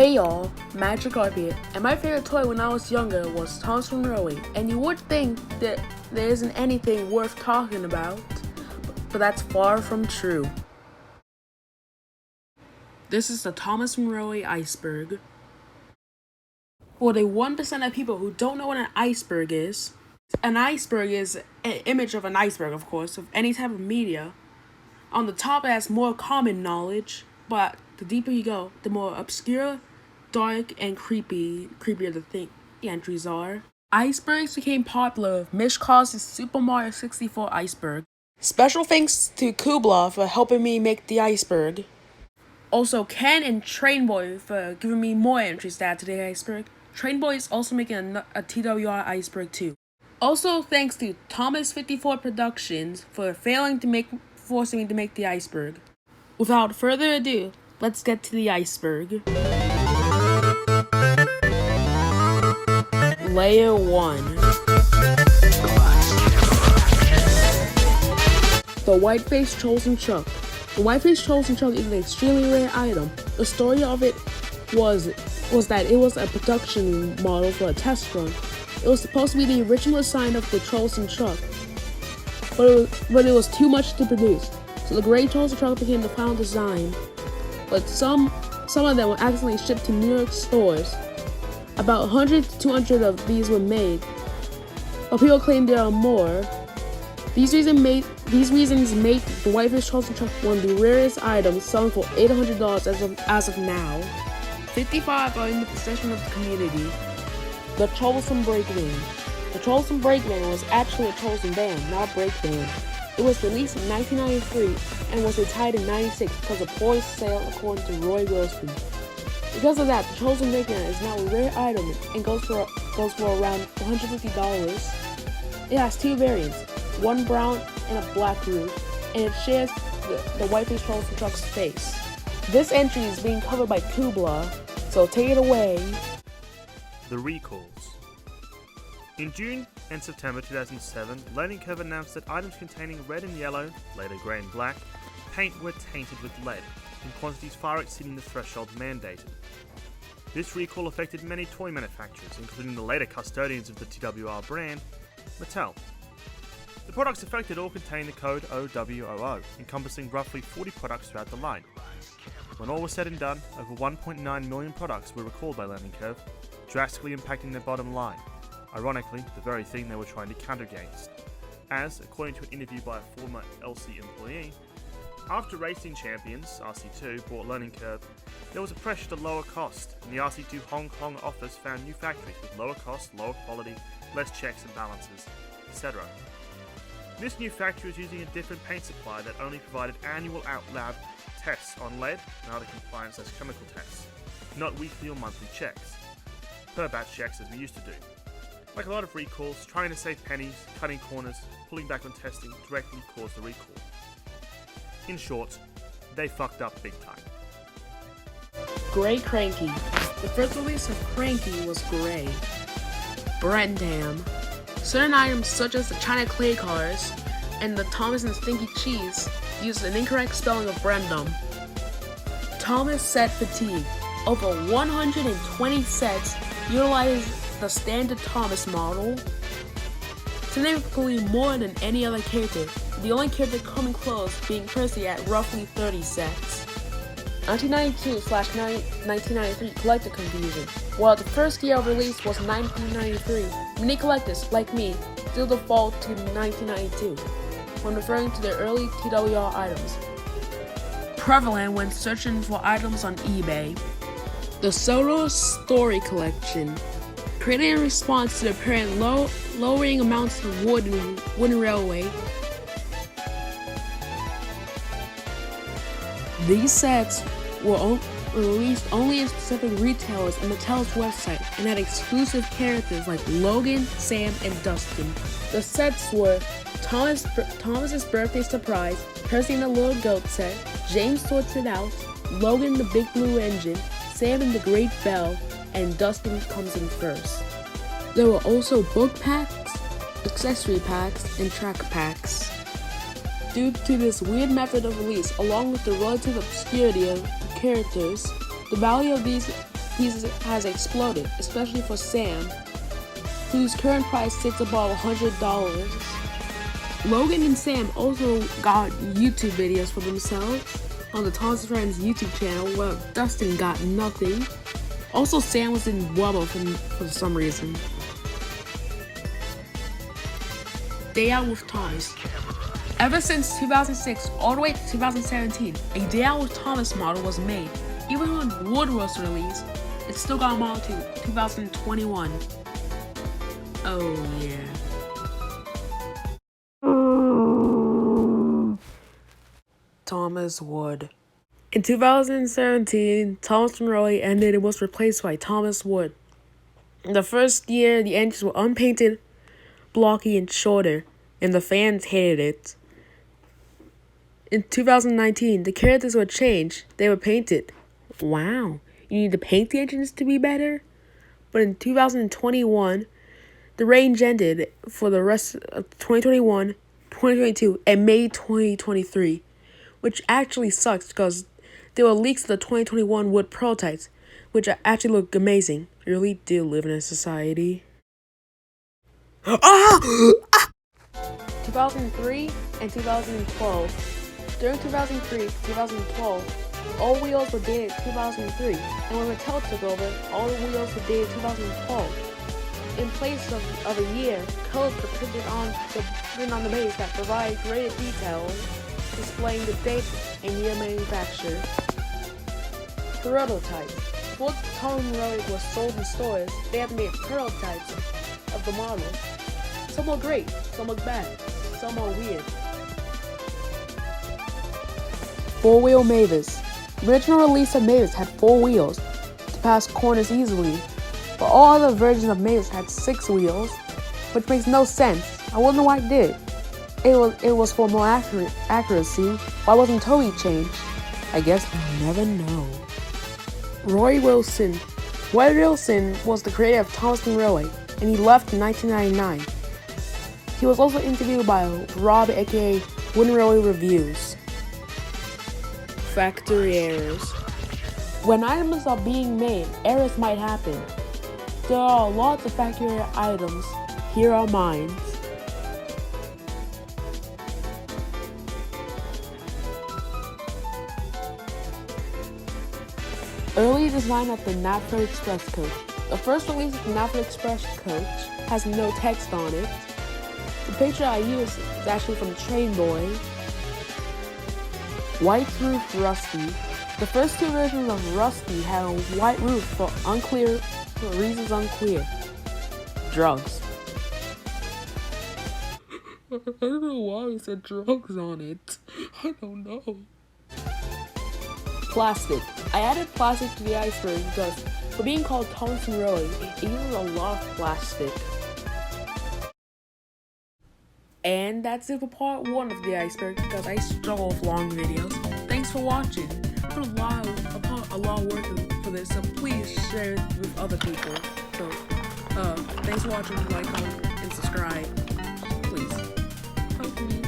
Hey y'all, Magic Up here, and my favorite toy when I was younger was Thomas Monroe, and you would think that there isn't anything worth talking about, but that's far from true. This is the Thomas Monroe Iceberg. For the 1% of people who don't know what an iceberg is an image of an iceberg, of course, of any type of media. On the top it has more common knowledge, but the deeper you go, the more obscure, dark, and creepier the entries are. Icebergs became popular with Mish Cause's Super Mario 64 Iceberg. Special thanks to Kubla for helping me make the iceberg. Also Ken and Trainboy for giving me more entries to add to the iceberg. Trainboy is also making a TWR iceberg too. Also thanks to Thomas54 Productions for forcing me to make the iceberg. Without further ado, let's get to the iceberg. Layer 1. The White-Faced Chosen Chuck. The White-Faced Chosen Chuck is an extremely rare item. The story of it was that it was a production model for a test run. It was supposed to be the original design of the Chosen Chuck, but it was too much to produce. So the gray Chosen Chuck became the final design, but some of them were accidentally shipped to New York stores. About 100 to 200 of these were made, but people claim there are more. These reasons make the White-Faced Chosen Chuck one of the rarest items, selling for $800 as of now. 55 are in the possession of the community. The Troublesome Brakeman. The Troublesome Brakeman was actually a Troublesome band, not a break band. It was released in 1993 and was retired in 96 because of poor sale, according to Roy Wilson. Because of that, the Chosen Brakeman is now a rare item and goes for around $150. It has two variants, one brown and a black roof, and it shares the White-Faced Chosen Chuck's face. This entry is being covered by Kubla, so take it away. The recalls. In June and September 2007, Learning Curve announced that items containing red and yellow, later grey and black, paint were tainted with lead, in quantities far exceeding the threshold mandated. This recall affected many toy manufacturers, including the later custodians of the TWR brand, Mattel. The products affected all contain the code OWOO, encompassing roughly 40 products throughout the line. When all was said and done, over 1.9 million products were recalled by Learning Curve, drastically impacting their bottom line. Ironically, the very thing they were trying to counter against. As, according to an interview by a former LC employee, after Racing Champions, RC2, bought Learning Curve, there was a pressure to lower cost, and the RC2 Hong Kong office found new factories with lower cost, lower quality, less checks and balances, etc. This new factory was using a different paint supply that only provided annual out-lab tests on lead and other compliance/chemical tests, not weekly or monthly checks. Per batch checks as we used to do. Like a lot of recalls, trying to save pennies, cutting corners, pulling back on testing directly caused the recall. In short, they fucked up big time. Grey Cranky. The first release of Cranky was Grey. Brendam. Certain items such as the China Clay cars and the Thomas and Stinky Cheese used an incorrect spelling of Brendam. Thomas Set Fatigue. Over 120 sets utilize the standard Thomas model, significantly more than any other character, the only character coming close being Percy at roughly 30 sets. 1992/1993 collector confusion. While the first year of release was 1993, many collectors, like me, still default to 1992 when referring to their early TWR items. Prevalent when searching for items on eBay. The Solo Story Collection. Created in response to the apparent lowering amounts of wood in wooden railway. These sets were released only in specific retailers on Mattel's website and had exclusive characters like Logan, Sam, and Dustin. The sets were Thomas's Birthday Surprise, Percy and the Little Goat set, James Sorts It Out, Logan the Big Blue Engine, Sam and the Great Bell, and Dustin comes in first. There were also book packs, accessory packs, and track packs. Due to this weird method of release, along with the relative obscurity of characters, the value of these pieces has exploded, especially for Sam, whose current price sits above $100. Logan and Sam also got YouTube videos for themselves on the Thomas Friends YouTube channel, while Dustin got nothing. Also, Sam was in Wubba for some reason. Day Out with Thomas. Ever since 2006 all the way to 2017, a Day Out with Thomas model was made. Even when Wood was released, it still got a model to 2021. Oh yeah. Thomas Wood. In 2017, Thomas Monroe ended and was replaced by Thomas Wood. In the first year, the engines were unpainted, blocky, and shorter, and the fans hated it. In 2019, the characters were changed. They were painted. Wow, you need to paint the engines to be better? But in 2021, the range ended for the rest of 2021, 2022, and May 2023, which actually sucks because there were leaks of the 2021 Wood prototypes, which actually look amazing. We really do live in a society. 2003 and 2012. During 2003-2012, all wheels were dated 2003, and when Mattel took over, all the wheels were dated 2012. In place of a year, codes were printed on the base that provide greater details, displaying the date and year manufacture. Prototypes. Before the Thomas Monroe was sold in stores, they had made prototypes of the models. Some look great, some look bad, some are weird. Four-wheel Mavis. The original release of Mavis had 4 wheels to pass corners easily, but all other versions of Mavis had 6 wheels, which makes no sense. I wonder why it did. It was for more accuracy. Why wasn't Toby changed? I guess we'll never know. Roy Wilson. Roy Wilson was the creator of Thomas Monroe, and he left in 1999. He was also interviewed by Rob, aka Winroy Reviews. Factory errors. When items are being made, errors might happen. There are lots of factory items. Here are mine. Early design of the NAFTA Express coach. The first release of the NAFTA Express coach has no text on it. The picture I used is actually from Train Boy. White Roof Rusty. The first 2 versions of Rusty had a white roof for reasons unclear. Drugs. I don't know why he said drugs on it. I don't know. Plastic. I added plastic to the Iceberg because for being called Thomas Monroe, it uses a lot of plastic. And that's it for part 1 of the Iceberg because I struggle with long videos. Thanks for watching. I put a lot of work for this, so please share it with other people. So, thanks for watching. Like, comment, and subscribe. Please help me.